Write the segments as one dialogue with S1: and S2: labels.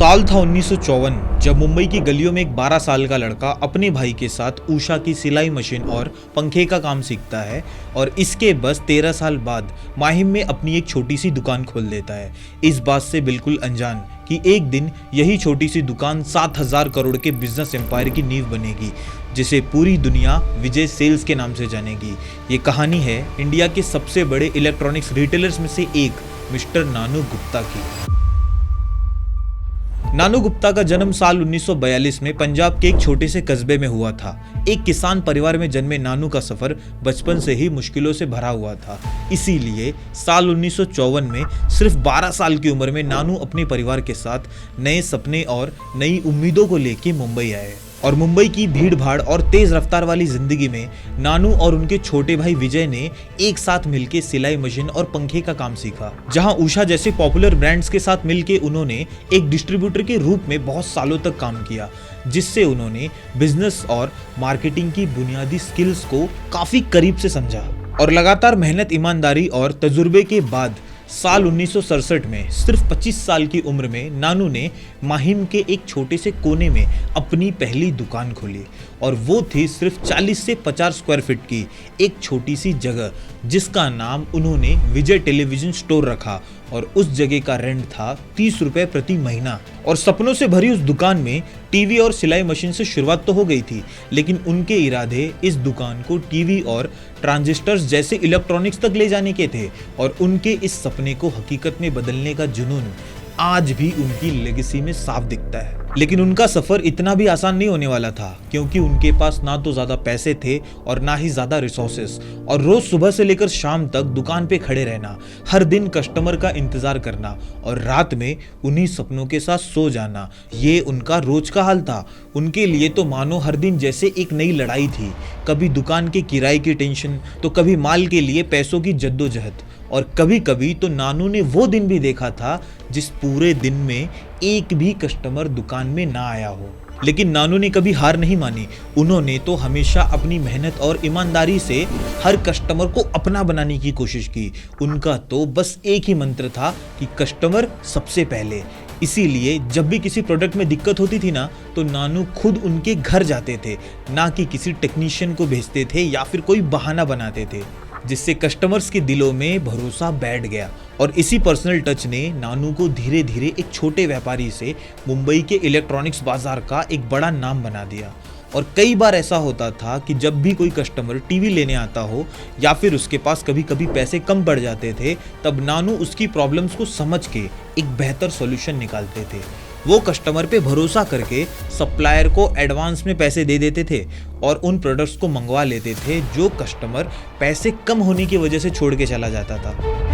S1: साल था 1954 जब मुंबई की गलियों में एक 12 साल का लड़का अपने भाई के साथ उषा की सिलाई मशीन और पंखे का काम सीखता है और इसके बस 13 साल बाद माहिम में अपनी एक छोटी सी दुकान खोल देता है, इस बात से बिल्कुल अनजान कि एक दिन यही छोटी सी दुकान 7,000 करोड़ के बिजनेस एम्पायर की नींव बनेगी, जिसे पूरी दुनिया विजय सेल्स के नाम से जानेगी। ये कहानी है इंडिया के सबसे बड़े इलेक्ट्रॉनिक्स रिटेलर्स में से एक मिस्टर नानू गुप्ता की। नानू गुप्ता का जन्म साल 1942 में पंजाब के एक छोटे से कस्बे में हुआ था। एक किसान परिवार में जन्मे नानू का सफर बचपन से ही मुश्किलों से भरा हुआ था। इसीलिए साल 1954 में सिर्फ 12 साल की उम्र में नानू अपने परिवार के साथ नए सपने और नई उम्मीदों को लेकर मुंबई आए। और मुंबई की भीड़ भाड़ और तेज रफ्तार वाली जिंदगी में नानू और उनके छोटे भाई विजय ने एक साथ मिलकर सिलाई मशीन और पंखे का काम सीखा। जहां उषा जैसे पॉपुलर ब्रांड्स के साथ मिलकर उन्होंने एक डिस्ट्रीब्यूटर के रूप में बहुत सालों तक काम किया, जिससे उन्होंने बिजनेस और मार्केटिंग की बुनियादी स्किल्स को काफी करीब से समझा। और लगातार मेहनत, ईमानदारी और तजुर्बे के बाद साल 1967 में सिर्फ 25 साल की उम्र में नानू ने माहिम के एक छोटे से कोने में अपनी पहली दुकान खोली। और वो थी सिर्फ 40 से 50 स्क्वायर फीट की एक छोटी सी जगह, जिसका नाम उन्होंने विजय टेलीविजन स्टोर रखा। और उस जगह का रेंट था 30 रुपए प्रति महीना। और सपनों से भरी उस दुकान में टीवी और सिलाई मशीन से शुरुआत तो हो गई थी, लेकिन उनके इरादे इस दुकान को टीवी और ट्रांजिस्टर्स जैसे इलेक्ट्रॉनिक्स तक ले जाने के थे। और उनके इस सपने को हकीकत में बदलने का जुनून आज भी उनकी लेगेसी में साफ दिखता है। लेकिन उनका सफर इतना भी आसान नहीं होने वाला था, क्योंकि उनके पास ना तो ज्यादा पैसे थे और ना ही ज्यादा रिसोर्सेस। और रोज सुबह से लेकर शाम तक दुकान पे खड़े रहना, हर दिन कस्टमर का इंतजार करना और रात में उन्हीं सपनों के साथ सो जाना, ये उनका रोज का हाल था। उनके लिए तो मानो हर दिन जैसे एक नई लड़ाई थी। कभी दुकान के किराए की टेंशन, तो कभी माल के लिए पैसों की जद्दोजहद। और कभी कभी तो नानू ने वो दिन भी देखा था जिस पूरे दिन में एक भी कस्टमर दुकान में ना आया हो। लेकिन नानू ने कभी हार नहीं मानी। उन्होंने तो हमेशा अपनी मेहनत और ईमानदारी से हर कस्टमर को अपना बनाने की कोशिश की। उनका तो बस एक ही मंत्र था कि कस्टमर सबसे पहले। इसीलिए जब भी किसी प्रोडक्ट में दिक्कत होती थी ना, तो नानू खुद उनके घर जाते थे, ना कि किसी टेक्नीशियन को भेजते थे या फिर कोई बहाना बनाते थे, जिससे कस्टमर्स के दिलों में भरोसा बैठ गया। और इसी पर्सनल टच ने नानू को धीरे धीरे एक छोटे व्यापारी से मुंबई के इलेक्ट्रॉनिक्स बाजार का एक बड़ा नाम बना दिया। और कई बार ऐसा होता था कि जब भी कोई कस्टमर टीवी लेने आता हो या फिर उसके पास कभी कभी पैसे कम पड़ जाते थे, तब नानू उसकी प्रॉब्लम्स को समझ के एक बेहतर सॉल्यूशन निकालते थे। वो कस्टमर पे भरोसा करके सप्लायर को एडवांस में पैसे दे देते थे और उन प्रोडक्ट्स को मंगवा लेते थे जो कस्टमर पैसे कम होने की वजह से छोड़ के चला जाता था।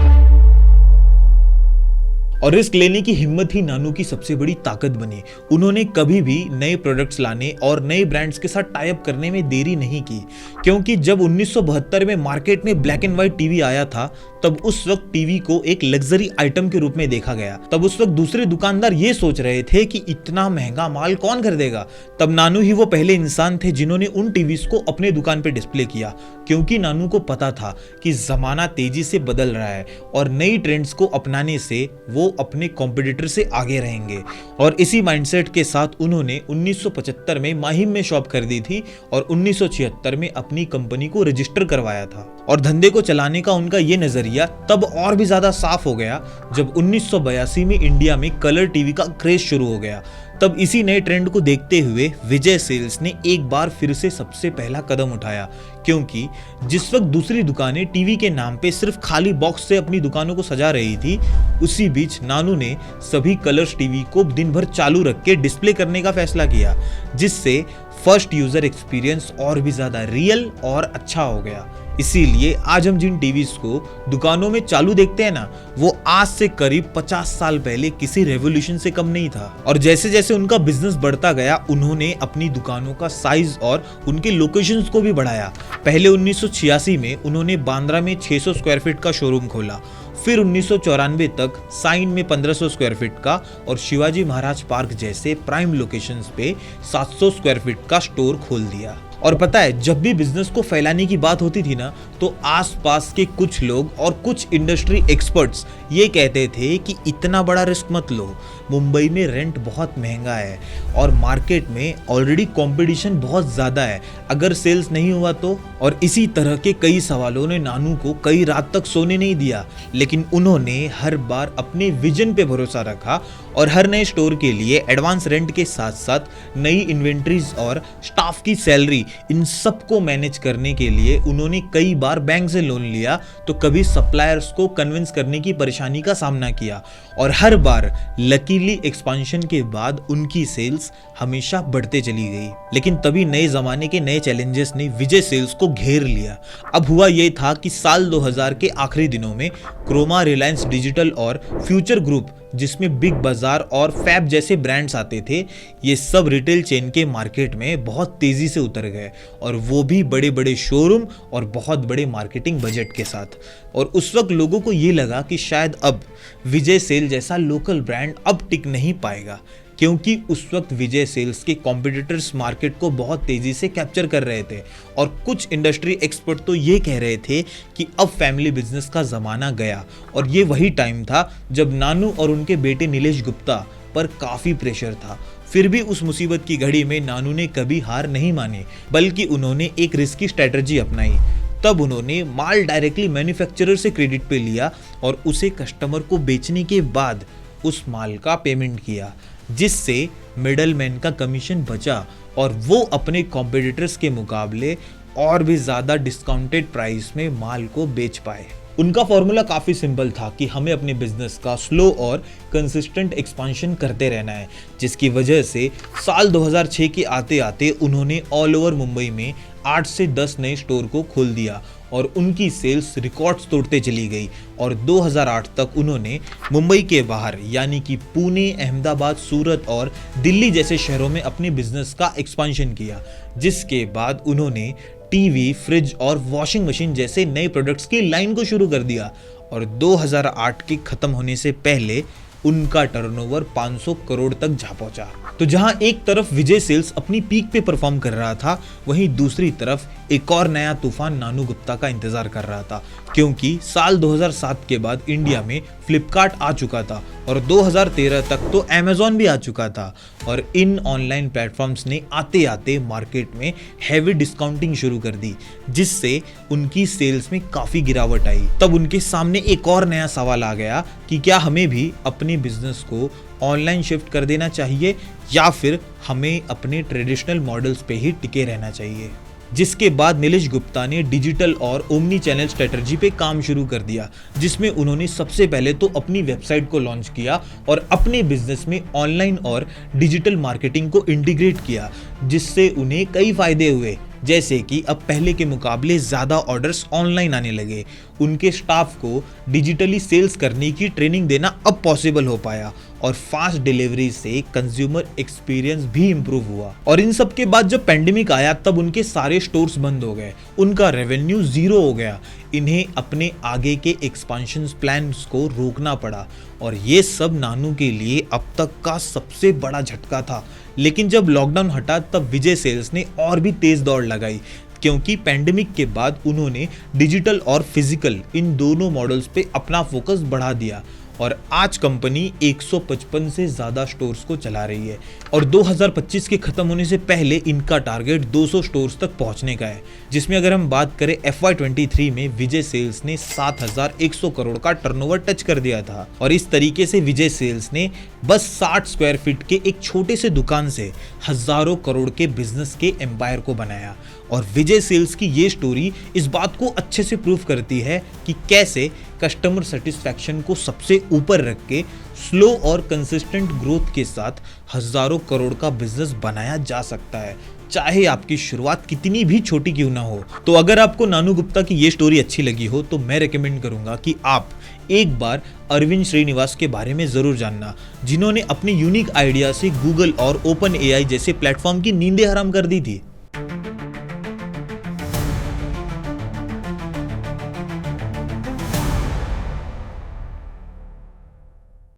S1: और रिस्क लेने की हिम्मत ही नानू की सबसे बड़ी ताकत बनी। उन्होंने कभी भी नए प्रोडक्ट्स लाने और नए ब्रांड्स के साथ टाई अप करने में देरी नहीं की, क्योंकि जब 1972 में मार्केट में ब्लैक एंड व्हाइट टीवी आया था, तब उस वक्त टीवी को एक लग्जरी आइटम के रूप में देखा गया। तब उस वक्त दूसरे दुकानदार ये सोच रहे थे कि इतना महंगा माल कौन खरीदेगा। तब नानू ही वो पहले इंसान थे जिन्होंने उन टीवीज को अपने दुकान पे डिस्प्ले किया, क्योंकि नानू को पता था कि जमाना तेजी से बदल रहा है और नई ट्रेंड्स को अपनाने से वो अपने कॉम्पिटिटर से आगे रहेंगे। और इसी माइंडसेट के साथ उन्होंने 1975 में माहिम में शॉप खरीदी थी और 1976 में अपनी कंपनी को रजिस्टर करवाया था। और धंधे को चलाने का उनका ये नजरिया तब और भी ज्यादा साफ हो गया जब 1982 में इंडिया में कलर टीवी का क्रेज शुरू हो गया। तब इसी नए ट्रेंड को देखते हुए विजय सेल्स ने एक बार फिर से सबसे पहला कदम उठाया, क्योंकि जिस वक्त दूसरी दुकानें टीवी के नाम पे सिर्फ खाली बॉक्स से अपनी दुकानों को सजा रही थी, उसी बीच नानू ने सभी कलर्स टीवी को दिन भर चालू रख के डिस्प्ले करने का फैसला किया, जिससे फर्स्ट यूजर एक्सपीरियंस और भी ज्यादा रियल और अच्छा हो गया। इसीलिए आज हम जिन टीवीज को दुकानों में चालू देखते हैं ना, वो आज से करीब 50 साल पहले किसी रेवोल्यूशन से कम नहीं था। और जैसे जैसे उनका बिजनेस बढ़ता गया, उन्होंने अपनी दुकानों का साइज और उनके लोकेशंस को भी बढ़ाया। पहले 1986 में उन्होंने बांद्रा में 600 स्क्वायर फीट का शोरूम खोला, फिर 1994 तक साइन में 1500 स्क्वायर फीट का और शिवाजी महाराज पार्क जैसे प्राइम लोकेशंस पे 700 स्क्वायर फीट का स्टोर खोल दिया। और पता है, जब भी बिजनेस को फैलाने की बात होती थी ना, तो आसपास के कुछ लोग और कुछ इंडस्ट्री एक्सपर्ट्स ये कहते थे कि इतना बड़ा रिस्क मत लो, मुंबई में रेंट बहुत महंगा है और मार्केट में ऑलरेडी कंपटीशन बहुत ज़्यादा है, अगर सेल्स नहीं हुआ तो। और इसी तरह के कई सवालों ने नानू को कई रात तक सोने नहीं दिया, लेकिन उन्होंने हर बार अपने विजन पे भरोसा रखा और हर नए स्टोर के लिए एडवांस रेंट के साथ साथ नई इन्वेंट्रीज और स्टाफ की सैलरी, इन सबको मैनेज करने के लिए उन्होंने कई बार बैंक से लोन लिया, तो कभी सप्लायर्स को कन्विंस करने की परेशानी का सामना किया और हर बार लकीली एक्सपांशन के बाद उनकी सेल्स हमेशा बढ़ते चली गई। लेकिन तभी नए जमाने के नए चैलेंजेस ने विजय सेल्स को घेर लिया। अब हुआ ये था कि साल 2000 के आखिरी दिनों में क्रोमा, रिलायंस डिजिटल और फ्यूचर ग्रुप, जिसमें बिग बाजार और फैब जैसे ब्रांड्स आते थे, ये सब रिटेल चेन के मार्केट में बहुत तेजी से उतर गए, और वो भी बड़े बड़े शोरूम और बहुत बड़े मार्केटिंग बजट के साथ। और उस वक्त लोगों को ये लगा कि शायद अब विजय सेल जैसा लोकल ब्रांड अब टिक नहीं पाएगा, क्योंकि उस वक्त विजय सेल्स के कॉम्पिटिटर्स मार्केट को बहुत तेजी से कैप्चर कर रहे थे। और कुछ इंडस्ट्री एक्सपर्ट तो ये कह रहे थे कि अब फैमिली बिजनेस का ज़माना गया, और ये वही टाइम था जब नानू और उनके बेटे नीलेश गुप्ता पर काफ़ी प्रेशर था। फिर भी उस मुसीबत की घड़ी में नानू ने कभी हार नहीं मानी, बल्कि उन्होंने एक रिस्की स्ट्रैटेजी अपनाई। तब उन्होंने माल डायरेक्टली मैन्युफैक्चरर से क्रेडिट पे लिया और उसे कस्टमर को बेचने के बाद उस माल का पेमेंट किया, जिससे मिडलमैन का कमीशन बचा और वो अपने कॉम्पिटिटर्स के मुकाबले और भी ज़्यादा डिस्काउंटेड प्राइस में माल को बेच पाए। उनका फॉर्मूला काफ़ी सिंपल था कि हमें अपने बिजनेस का स्लो और कंसिस्टेंट एक्सपांशन करते रहना है, जिसकी वजह से साल 2006 के आते आते उन्होंने ऑल ओवर मुंबई में 8 से 10 नए स्टोर को खोल दिया और उनकी सेल्स रिकॉर्ड्स तोड़ते चली गई। और 2008 तक उन्होंने मुंबई के बाहर यानी कि पुणे, अहमदाबाद, सूरत और दिल्ली जैसे शहरों में अपने बिजनेस का एक्सपांशन किया, जिसके बाद उन्होंने टीवी, फ्रिज और वॉशिंग मशीन जैसे नए प्रोडक्ट्स की लाइन को शुरू कर दिया। और 2008 के खत्म होने से पहले उनका टर्नओवर 500 करोड़ तक जा पहुंचा। तो जहां एक तरफ विजय सेल्स अपनी पीक पे परफॉर्म कर रहा था, वहीं दूसरी तरफ एक और नया तूफान नानू गुप्ता का इंतजार कर रहा था, क्योंकि साल 2007 के बाद इंडिया में फ्लिपकार्ट आ चुका था और 2013 तक तो अमेज़न भी आ चुका था। और इन ऑनलाइन प्लेटफॉर्म्स ने आते आते मार्केट में हैवी डिस्काउंटिंग शुरू कर दी, जिससे उनकी सेल्स में काफ़ी गिरावट आई। तब उनके सामने एक और नया सवाल आ गया कि क्या हमें भी अपने बिजनेस को ऑनलाइन शिफ्ट कर देना चाहिए या फिर हमें अपने ट्रेडिशनल मॉडल्स पे ही टिके रहना चाहिए। जिसके बाद नीलेश गुप्ता ने डिजिटल और ओमनी चैनल स्ट्रेटजी पे काम शुरू कर दिया, जिसमें उन्होंने सबसे पहले तो अपनी वेबसाइट को लॉन्च किया और अपने बिजनेस में ऑनलाइन और डिजिटल मार्केटिंग को इंटीग्रेट किया, जिससे उन्हें कई फायदे हुए, जैसे कि अब पहले के मुकाबले ज़्यादा ऑर्डर्स ऑनलाइन आने लगे, उनके स्टाफ को डिजिटली सेल्स करने की ट्रेनिंग देना अब पॉसिबल हो पाया और फास्ट डिलीवरी से कंज्यूमर एक्सपीरियंस भी इम्प्रूव हुआ। और इन सब के बाद जब पेंडेमिक आया, तब उनके सारे स्टोर्स बंद हो गए, उनका रेवेन्यू जीरो हो गया, इन्हें अपने आगे के एक्सपांशन प्लान्स को रोकना पड़ा और ये सब नानू के लिए अब तक का सबसे बड़ा झटका था। लेकिन जब लॉकडाउन हटा, तब विजय सेल्स ने और भी तेज दौड़ लगाई, क्योंकि पैंडेमिक के बाद उन्होंने डिजिटल और फिजिकल इन दोनों मॉडल्स पे अपना फोकस बढ़ा दिया और आज कंपनी 155 से ज़्यादा स्टोर्स को चला रही है और 2025 के खत्म होने से पहले इनका टारगेट 200 स्टोर्स तक पहुंचने का है, जिसमें अगर हम बात करें FY23 में विजय सेल्स ने 7100 करोड़ का टर्नओवर टच कर दिया था। और इस तरीके से विजय सेल्स ने बस 60 स्क्वायर फीट के एक छोटे से दुकान से हजारों करोड़ के बिजनेस के एम्पायर को बनाया। और विजय सेल्स की ये स्टोरी इस बात को अच्छे से प्रूव करती है कि कैसे कस्टमर सेटिस्फैक्शन को सबसे ऊपर रख के स्लो और कंसिस्टेंट ग्रोथ के साथ हजारों करोड़ का बिजनेस बनाया जा सकता है, चाहे आपकी शुरुआत कितनी भी छोटी क्यों ना हो। तो अगर आपको नानू गुप्ता की ये स्टोरी अच्छी लगी हो तो मैं रेकमेंड करूंगा कि आप एक बार अरविंद श्रीनिवास के बारे में जरूर जानना, जिन्होंने अपने यूनिक आइडिया से गूगल और ओपन AI जैसे प्लेटफॉर्म की नींदें हराम कर दी थी।